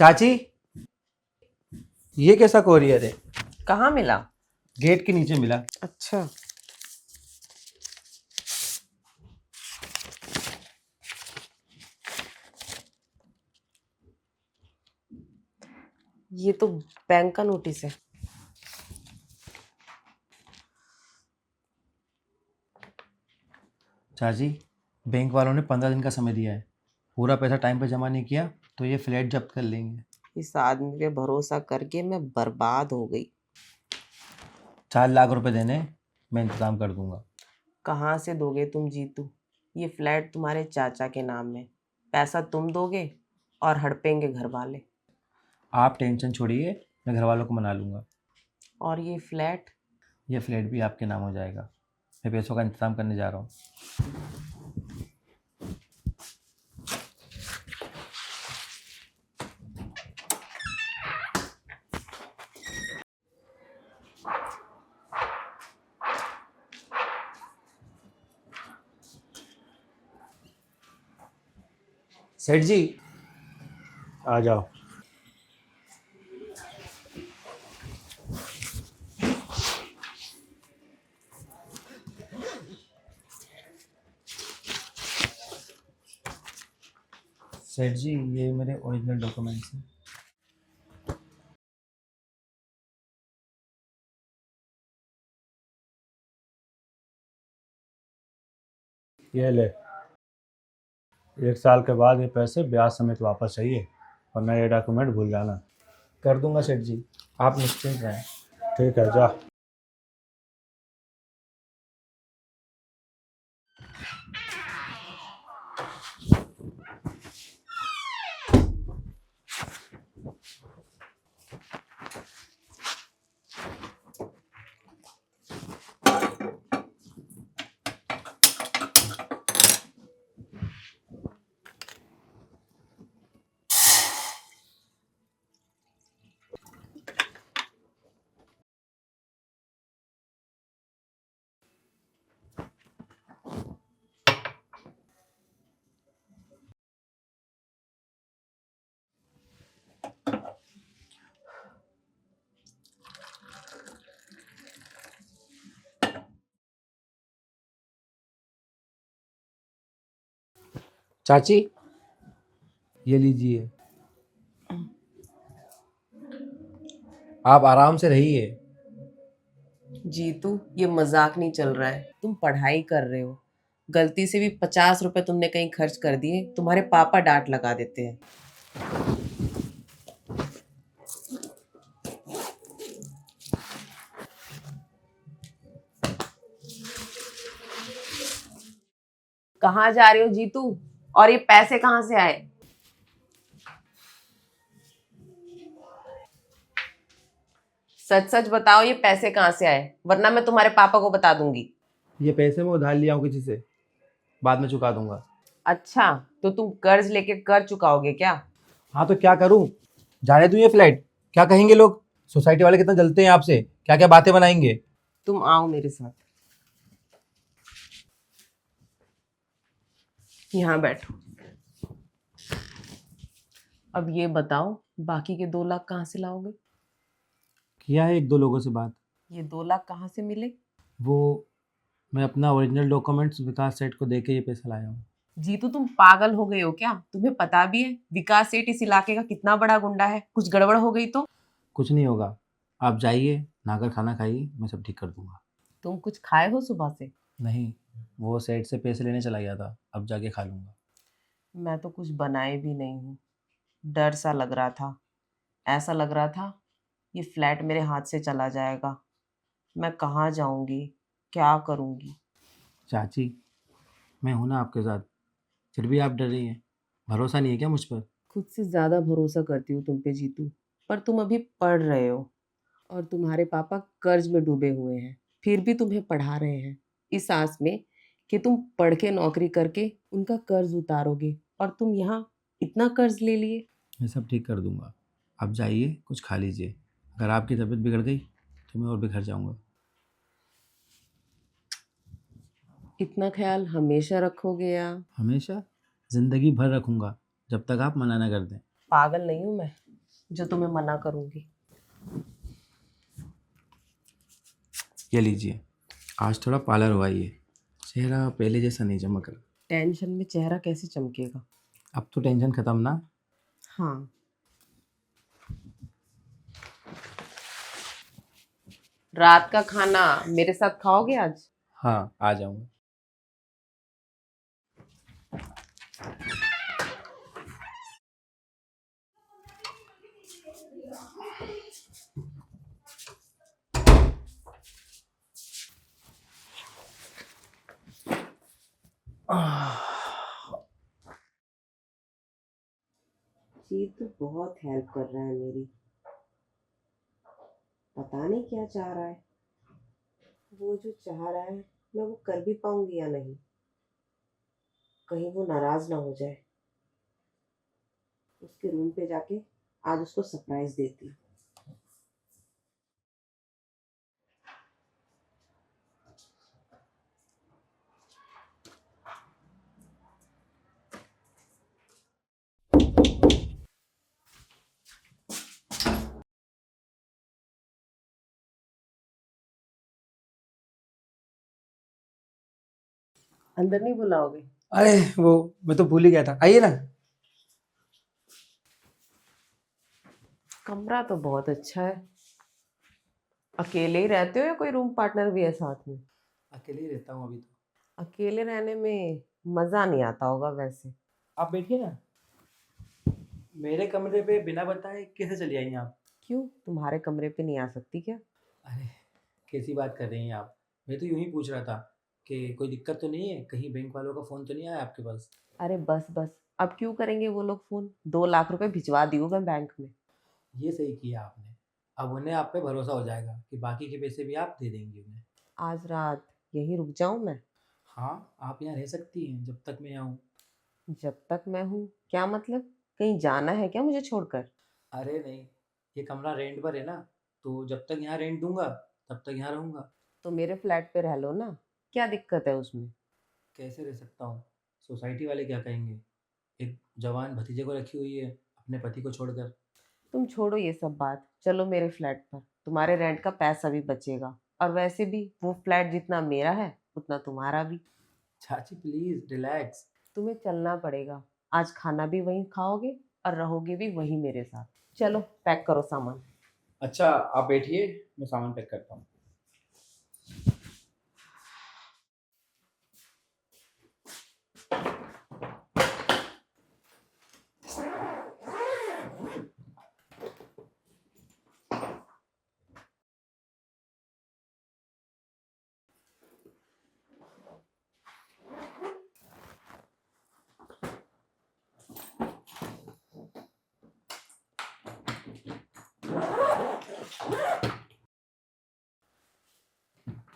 चाची, ये कैसा कोरियर है? कहाँ मिला? गेट के नीचे मिला। अच्छा, ये तो बैंक का नोटिस है। चाची, बैंक वालों ने 15 दिन का समय दिया है। पूरा पैसा टाइम पे जमा नहीं किया तो ये फ्लैट जब्त कर लेंगे। इस आदमी पे भरोसा करके मैं बर्बाद हो गई। 4 लाख रुपए देने, मैं इंतजाम कर दूंगा। कहाँ से दोगे तुम जीतू? ये फ्लैट तुम्हारे चाचा के नाम में, पैसा तुम दोगे और हड़पेंगे घर वाले। आप टेंशन छोड़िए, मैं घर वालों को मना लूँगा। और ये फ्लैट? ये फ्लैट भी आपके नाम हो जाएगा। मैं पैसों का इंतजाम करने जा रहा हूँ। सेठ जी, आ जाओ। सेठ जी, ये मेरे ओरिजिनल डॉक्यूमेंट्स हैं। ये ले, 1 साल के बाद ये पैसे ब्याज समेत वापस चाहिए, वरना ये डॉक्यूमेंट भूल जाना। कर दूंगा सेठ जी, आप निश्चिंत रहें। ठीक है, जा। चाची, ये लीजिए, आप आराम से रहिए। जीतू, ये मजाक नहीं चल रहा है। तुम पढ़ाई कर रहे हो, गलती से भी 50 रुपए तुमने कहीं खर्च कर दिए, तुम्हारे पापा डांट लगा देते हैं। कहाँ जा रहे हो जीतू? और ये पैसे कहाँ से आए? सच सच बताओ, ये पैसे कहाँ से आए, वरना मैं तुम्हारे पापा को बता दूंगी। ये पैसे मैं उधार लिया हूँ किसी से, बाद में चुका दूंगा। अच्छा, तो तुम कर्ज लेके कर चुकाओगे क्या? हाँ तो क्या करूँ? जाने दूँ ये फ्लैट? क्या कहेंगे लोग? सोसाइटी वाले कितना जलते हैं आपसे, क्या क्या बातें बनाएंगे। तुम आओ मेरे साथ, यहाँ बैठो। अब ये बताओ, बाकी के 2 लाख कहाँ से लाओगे? किया है 1-2 लोगों से बात। ये 2 लाख कहाँ से मिले? वो, मैं अपना ओरिजिनल डॉक्यूमेंट्स विकास सेठ को देके ये पैसा लाया हूँ। जीतू, तुम पागल हो गए हो क्या? तुम्हें पता भी है विकास सेठ इस इलाके का कितना बड़ा गुंडा है? कुछ गड़बड़ हो गई तो? कुछ नहीं होगा, आप जाइए, नहाकर खाना खाइए, मैं सब ठीक कर दूंगा। तुम कुछ खाए हो सुबह से? नहीं, वो सेठ से पैसे लेने चला गया था, अब जाके खा लूँगा। मैं तो कुछ बनाए भी नहीं हूँ। डर सा लग रहा था, ऐसा लग रहा था ये फ्लैट मेरे हाथ से चला जाएगा। मैं कहाँ जाऊंगी, क्या करूंगी? चाची, मैं हूं ना आपके साथ, फिर भी आप डर रही हैं। भरोसा नहीं है क्या मुझ पर? खुद से ज्यादा भरोसा करती हूँ तुम पे जीतू, पर तुम अभी पढ़ रहे हो और तुम्हारे पापा कर्ज में डूबे हुए हैं, फिर भी तुम्हें पढ़ा रहे हैं इस आस में कि तुम पढ़ के नौकरी करके उनका कर्ज उतारोगे, और तुम यहाँ इतना कर्ज ले लिए। मैं सब ठीक कर दूंगा, आप जाइए, कुछ खा लीजिए। अगर आपकी तबीयत बिगड़ गई तो मैं और भी घर जाऊंगा। इतना ख्याल हमेशा रखोगे या? हमेशा, ज़िंदगी भर रखूंगा, जब तक आप मना ना कर दें। पागल नहीं हूँ मैं, जो तुम्हें मना करूंगी। ये लीजिए, आज थोड़ा पार्लर हुआ ही है, चेहरा पहले जैसा नहीं चमक रहा। टेंशन में चेहरा कैसे चमकेगा। अब तो टेंशन खत्म ना। हाँ, रात का खाना मेरे साथ खाओगे आज? हाँ, आ जाऊंगा। ये तो बहुत हेल्प कर रहा है मेरी। पता नहीं क्या चाह रहा है। वो जो चाह रहा है मैं वो कर भी पाऊंगी या नहीं। कहीं वो नाराज ना हो जाए। उसके रूम पे जाके आज उसको सरप्राइज देती हूँ। अंदर नहीं बुलाओगे? अरे वो मैं तो भूल ही गया था, आइए ना। कमरा तो बहुत अच्छा है। अकेले ही रहते हो या कोई रूम पार्टनर भी है साथ में? अकेले ही रहता हूँ अभी तो। अकेले रहने में मजा नहीं आता होगा वैसे। आप बैठिए ना। मेरे कमरे पे बिना बताए कैसे चली आई आप? क्यों, तुम्हारे कमरे पे नहीं आ सकती क्या? अरे कैसी बात कर रही हैं आप? मैं तो यूं ही पूछ रहा था कि कोई दिक्कत तो नहीं है, कहीं बैंक वालों का फ़ोन तो नहीं आया आपके पास? अरे बस बस, अब क्यों करेंगे वो लोग फोन? 2 लाख रुपए भिजवा दी हूँ मैं बैंक में। ये सही किया आपने। अब उन्हें आप पे भरोसा हो जाएगा कि बाकी के पैसे भी आप दे देंगी उन्हें। आज रात यहीं रुक जाऊं मैं? हाँ, आप यहाँ रह सकती हैं जब तक मैं आऊँ। जब तक मैं हूँ क्या मतलब? कहीं जाना है क्या मुझे छोड़कर? अरे नहीं, ये कमरा रेंट पर है ना, तो जब तक यहाँ रेंट दूंगा तब तक यहाँ रहूँगा। तो मेरे फ्लैट पे रह लो ना, क्या दिक्कत है उसमें? कैसे रह सकता हूँ? सोसाइटी वाले क्या कहेंगे? एक जवान भतीजे को रखी हुई है अपने पति को छोड़कर। तुम छोड़ो ये सब बात, चलो मेरे फ्लैट पर। तुम्हारे रेंट का पैसा भी बचेगा, और वैसे भी वो फ्लैट जितना मेरा है उतना तुम्हारा भी। चाची प्लीज़ रिलैक्स। तुम्हें चलना पड़ेगा। आज खाना भी वहीं खाओगे और रहोगे भी वहीं मेरे साथ। चलो पैक करो सामान। अच्छा आप बैठिए, मैं सामान पैक करता हूँ।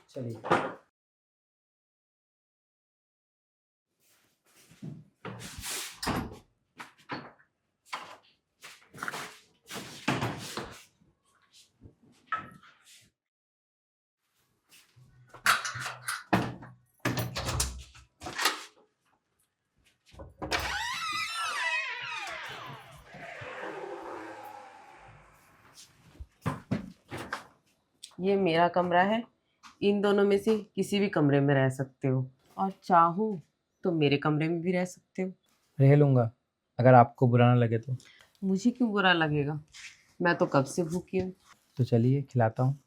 चलिए। ये मेरा कमरा है। इन दोनों में से किसी भी कमरे में रह सकते हो, और चाहो तो मेरे कमरे में भी रह सकते हो। रह लूँगा, अगर आपको बुरा ना लगे तो। मुझे क्यों बुरा लगेगा? मैं तो कब से भूखी हूँ। तो चलिए खिलाता हूँ।